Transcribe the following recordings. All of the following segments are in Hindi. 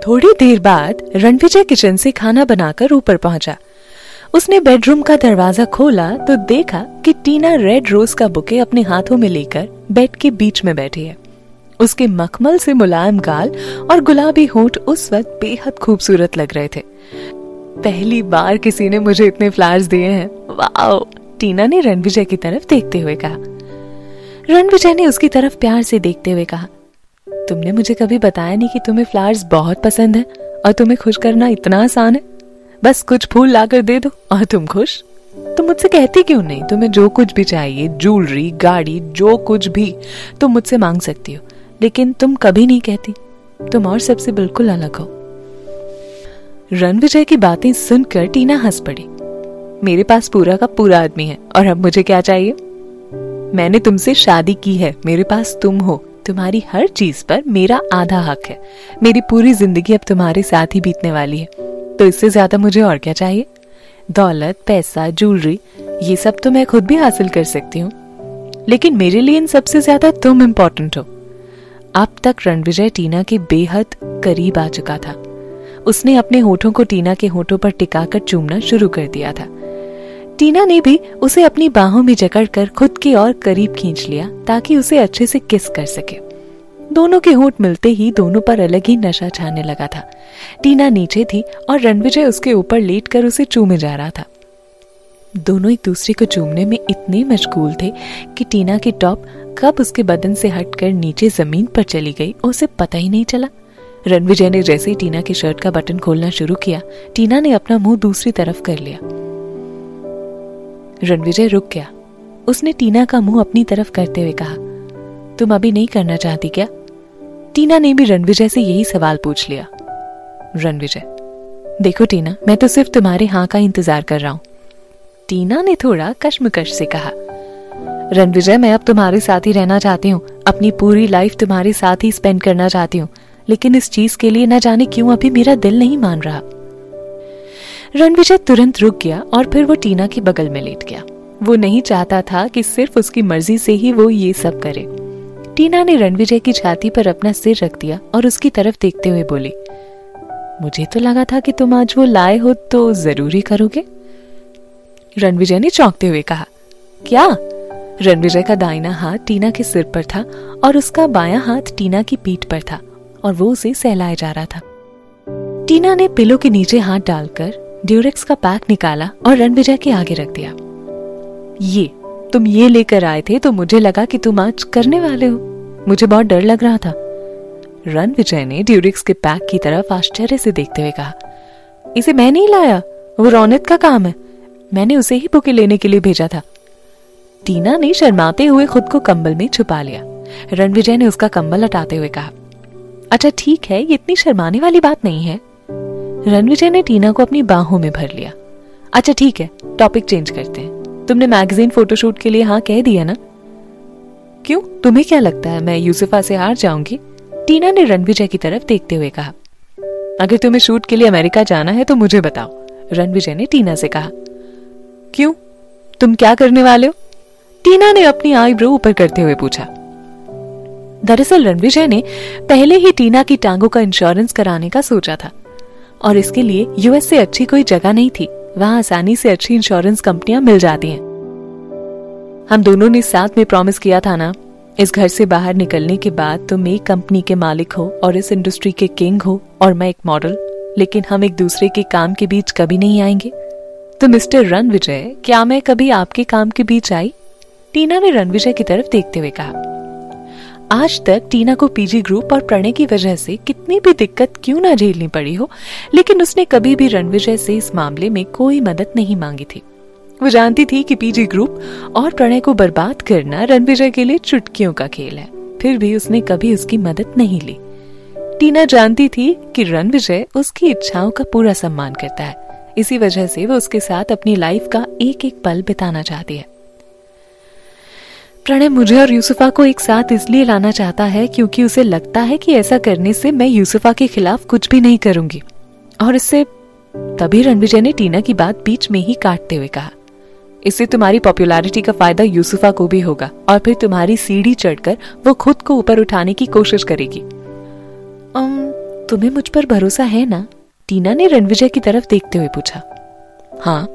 थोड़ी देर बाद रणविजय किचन से खाना बनाकर ऊपर पहुंचा। उसने बेडरूम का दरवाजा खोला तो देखा कि टीना रेड रोज का बुके अपने हाथों में लेकर बेड के बीच में बैठी है। उसके मखमल से मुलायम गाल और गुलाबी होंठ उस वक्त बेहद खूबसूरत लग रहे थे। पहली बार किसी ने मुझे इतने फ्लावर्स दिए हैं, वाओ, टीना ने रणविजय की तरफ देखते हुए कहा। रणविजय ने उसकी तरफ प्यार से देखते हुए कहा, तुमने मुझे कभी बताया नहीं कि तुम्हें फ्लावर्स बहुत पसंद है और तुम्हें खुश करना इतना आसान है। बस कुछ फूल लाकर दे दो और तुम खुश। तुम मुझसे कहती क्यों नहीं? तुम्हें जो कुछ भी चाहिए, ज्वेलरी, गाड़ी, जो कुछ भी तुम मुझसे मांग सकती हो, लेकिन तुम कभी नहीं कहती। तुम और सबसे बिल्कुल अलग हो। रणविजय की बातें सुनकर टीना हंस पड़ी। मेरे पास पूरा का पूरा आदमी है और अब मुझे क्या चाहिए? मैंने तुमसे शादी की है, मेरे पास तुम हो, तुम्हारी हर चीज पर मेरा आधा हक है। मेरी पूरी जिंदगी अब तुम्हारे साथ ही बीतने वाली है, तो इससे ज्यादा मुझे और क्या चाहिए? दौलत, पैसा, ज्वेलरी, ये सब तो मैं खुद भी हासिल कर सकती हूँ, लेकिन मेरे लिए इन सबसे ज्यादा तुम इम्पोर्टेंट हो। अब तक रणविजय टीना के बेहद करीब आ चुका था। उसने अपने होठों को टीना के होठों पर टिकाकर चूमना शुरू कर दिया था। टीना ने भी उसे अपनी बाहों में जकड़कर खुद के और करीब खींच लिया ताकि उसे अच्छे से किस कर सके। दोनों के होंठ मिलते ही दोनों पर अलग ही नशा छाने लगा था। टीना नीचे थी और रणविजय उसके ऊपर लेटकर उसे चूमे जा रहा था। दोनों एक दूसरे को चूमने में इतने मशगूल थे कि टीना की टॉप कब उसके बदन से हटकर नीचे जमीन पर चली गई उसे पता ही नहीं चला। रणविजय ने जैसे ही टीना की शर्ट का बटन खोलना शुरू किया, टीना ने अपना मुंह दूसरी तरफ कर लिया। रणविजय रुक गया। उसने टीना का मुंह अपनी तरफ करते हुए कहा, तुम अभी नहीं करना चाहती क्या? टीना ने भी रणविजय से यही सवाल पूछ लिया। रणविजय, देखो टीना, मैं तो सिर्फ तुम्हारे हाँ का इंतजार कर रहा हूं। टीना ने थोड़ा कश्मकश से कहा, रणविजय, मैं अब तुम्हारे साथ ही रहना चाहती हूँ, अपनी पूरी लाइफ तुम्हारे साथ ही स्पेंड करना चाहती हूँ, लेकिन इस चीज के लिए न जाने क्यों अभी मेरा दिल नहीं मान रहा। रणविजय तुरंत रुक गया और फिर वो टीना के बगल में लेट गया। वो नहीं चाहता था कि सिर्फ उसकी मर्जी से ही वो ये सब करे। टीना ने रणविजय की छाती पर अपना सिर रख दिया और उसकी तरफ देखते हुए बोली, मुझे तो लगा था कि तुम आज वो लाए हो तो जरूरी करोगे। रणविजय ने चौंकते हुए कहा, क्या? रणविजय का दाहिना हाथ टीना के सिर पर था और उसका बायां हाथ टीना की पीठ पर था और वो उसे सहलाया जा रहा था। टीना ने पिलो के नीचे हाथ डालकर ड्यूरेक्स का पैक निकाला और रणविजय के आगे रख दिया। तुम ये लेकर आए थे तो मुझे लगा कि तुम आज करने वाले हो, मुझे बहुत डर लग रहा था। रणविजय ने ड्यूरेक्स के पैक की तरफ आश्चर्य से देखते हुए कहा, इसे मैं नहीं लाया, वो रौनक का काम है, मैंने उसे ही बुके लेने के लिए भेजा था। टीना ने शर्माते हुए खुद को कंबल में छुपा लिया। रणविजय ने उसका कंबल हटाते हुए कहा, अच्छा ठीक है, ये इतनी शर्माने वाली बात नहीं है। रणविजय ने टीना को अपनी बाहों में भर लिया। अच्छा ठीक है, टॉपिक चेंज करते हैं। तुमने मैगजीन फोटोशूट के लिए हाँ कह दिया ना? क्यों, तुम्हें क्या लगता है मैं यूसुफा से हार जाऊंगी? टीना ने रणविजय की तरफ देखते हुए कहा। अगर तुम्हें शूट के लिए अमेरिका जाना है तो मुझे बताओ, रणविजय ने टीना से कहा। क्यों, तुम क्या करने वाले हो? टीना ने अपनी आईब्रो ऊपर करते हुए पूछा। दरअसल रणविजय ने पहले ही टीना की टांगों का इंश्योरेंस कराने का सोचा था और इसके लिए यूएस से अच्छी कोई जगह नहीं थी। वहां आसानी से अच्छी इंश्योरेंस कंपनियां मिल जाती हैं। हम दोनों ने साथ में प्रॉमिस किया था ना, इस घर से बाहर निकलने के बाद तुम एक कंपनी के मालिक हो और इस इंडस्ट्री के किंग हो और मैं एक मॉडल, लेकिन हम एक दूसरे के काम के बीच कभी नहीं आएंगे। तो मिस्टर रणविजय, क्या मैं कभी आपके काम के बीच आई? टीना ने रणविजय की तरफ देखते हुए कहा। आज तक टीना को पीजी ग्रुप और प्रणय की वजह से कितनी भी दिक्कत क्यों ना झेलनी पड़ी हो, लेकिन उसने कभी भी रणविजय से इस मामले में कोई मदद नहीं मांगी थी। वो जानती थी कि पीजी ग्रुप और प्रणय को बर्बाद करना रणविजय के लिए चुटकियों का खेल है, फिर भी उसने कभी उसकी मदद नहीं ली। टीना जानती थी कि रणविजय उसकी इच्छाओं का पूरा सम्मान करता है, इसी वजह से वो उसके साथ अपनी लाइफ का एक एक पल बिताना चाहती है। प्रणय मुझे और यूसुफा को एक साथ इसलिए लाना चाहता है क्योंकि उसे लगता है कि ऐसा करने से मैं यूसुफा के खिलाफ कुछ भी नहीं करूंगी और इससे। तभी रणविजय ने टीना की बात बीच में ही काटते हुए कहा, इससे तुम्हारी पॉपुलैरिटी का फायदा यूसुफा को भी होगा और फिर तुम्हारी सीढ़ी चढ़कर वो खुद को ऊपर उठाने की कोशिश करेगी। तुम्हें मुझ पर भरोसा है ना? टीना ने रणविजय की तरफ देखते हुए पूछा। हाँ।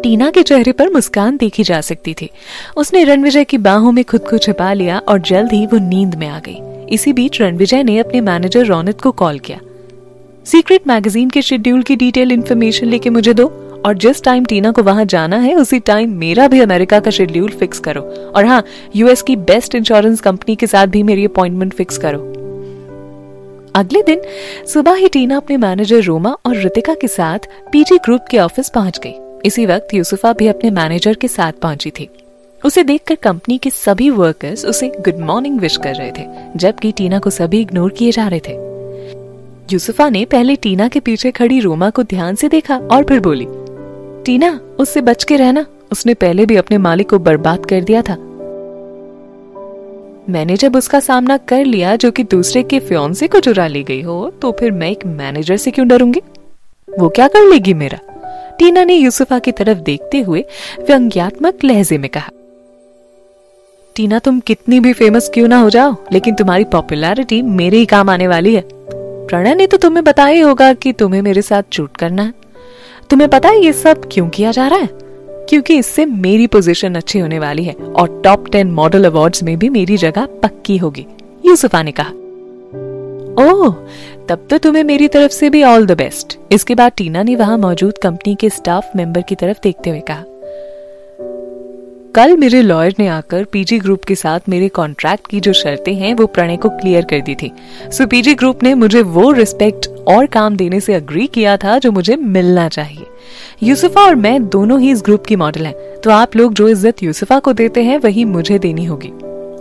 टीना के चेहरे पर मुस्कान देखी जा सकती थी। उसने रणविजय की बाहों में खुद को छिपा लिया और जल्द ही वो नींद में आ गई। इसी बीच रणविजय ने अपने मैनेजर रौनक को कॉल किया। सीक्रेट मैगजीन के शेड्यूल की डिटेल इन्फॉर्मेशन लेके मुझे दो, और जिस टाइम टीना को वहां जाना है उसी टाइम मेरा भी अमेरिका का शेड्यूल फिक्स करो। और हाँ, यूएस की बेस्ट इंश्योरेंस कंपनी के साथ भी मेरी अपॉइंटमेंट फिक्स करो। अगले दिन सुबह ही टीना अपने मैनेजर रोमा और ऋतिका के साथ पीजी ग्रुप के ऑफिस पहुंच गई। इसी वक्त यूसुफा भी अपने मैनेजर के साथ पहुंची थी। उसे देखकर कंपनी के सभी वर्कर्स उसे गुड मॉर्निंग विश कर रहे थे, जबकि टीना को सभी इग्नोर किए जा रहे थे। यूसुफा ने पहले टीना के पीछे खड़ी रोमा को ध्यान से देखा और फिर बोली, टीना, उससे बच के रहना, उसने पहले भी अपने मालिक को बर्बाद कर दिया था। मैंने जब उसका सामना कर लिया जो कि दूसरे के फियांसे को चुरा ले गई हो, तो फिर मैं एक मैनेजर से क्यों डरूंगी? वो क्या कर लेगी मेरा? टीना ने यूसुफा की तरफ देखते हुए व्यंग्यात्मक लहजे में कहा। टीना, तुम कितनी भी फेमस क्यों ना हो जाओ, लेकिन तुम्हारी पॉपुलैरिटी मेरे ही काम आने वाली है। प्रणय ने तो तुम्हें बताया ही होगा कि तुम्हें मेरे साथ चूट करना है। तुम्हें पता है ये सब क्यों किया जा रहा है? क्योंकि इससे मेरी पोजीशन अच्छी होने वाली है और टॉप 10 मॉडल अवार्ड्स में भी मेरी जगह पक्की होगी, यूसुफा ने कहा। ओह, तब तो तुम्हें मेरी तरफ से भी ऑल द बेस्ट। इसके बाद टीना ने वहां मौजूद कंपनी के स्टाफ मेंबर की तरफ देखते हुए कहा, कल मेरे लॉयर ने आकर पीजी ग्रुप के साथ मेरे कॉन्ट्रैक्ट की जो शर्तें हैं वो प्रणय को क्लियर कर दी थी। सो पीजी ग्रुप ने मुझे वो रिस्पेक्ट और काम देने से अग्री किया था जो मुझे मिलना चाहिए। यूसुफा और मैं दोनों ही इस ग्रुप की मॉडल हैं, तो आप लोग जो इज्जत यूसुफा को देते हैं वही मुझे देनी होगी।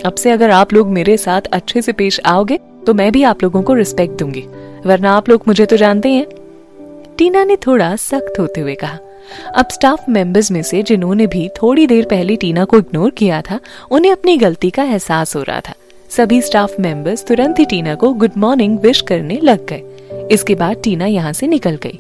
अब से अगर आप लोग मेरे साथ अच्छे से पेश आओगे तो मैं भी आप लोगों को रिस्पेक्ट दूंगी, वरना आप लोग मुझे तो जानते हैं, टीना ने थोड़ा सख्त होते हुए कहा। अब स्टाफ मेंबर्स में से जिन्होंने भी थोड़ी देर पहले टीना को इग्नोर किया था, उन्हें अपनी गलती का एहसास हो रहा था। सभी स्टाफ मेंबर्स तुरंत ही टीना को गुड मॉर्निंग विश करने लग गए। इसके बाद टीना यहाँ से निकल गई।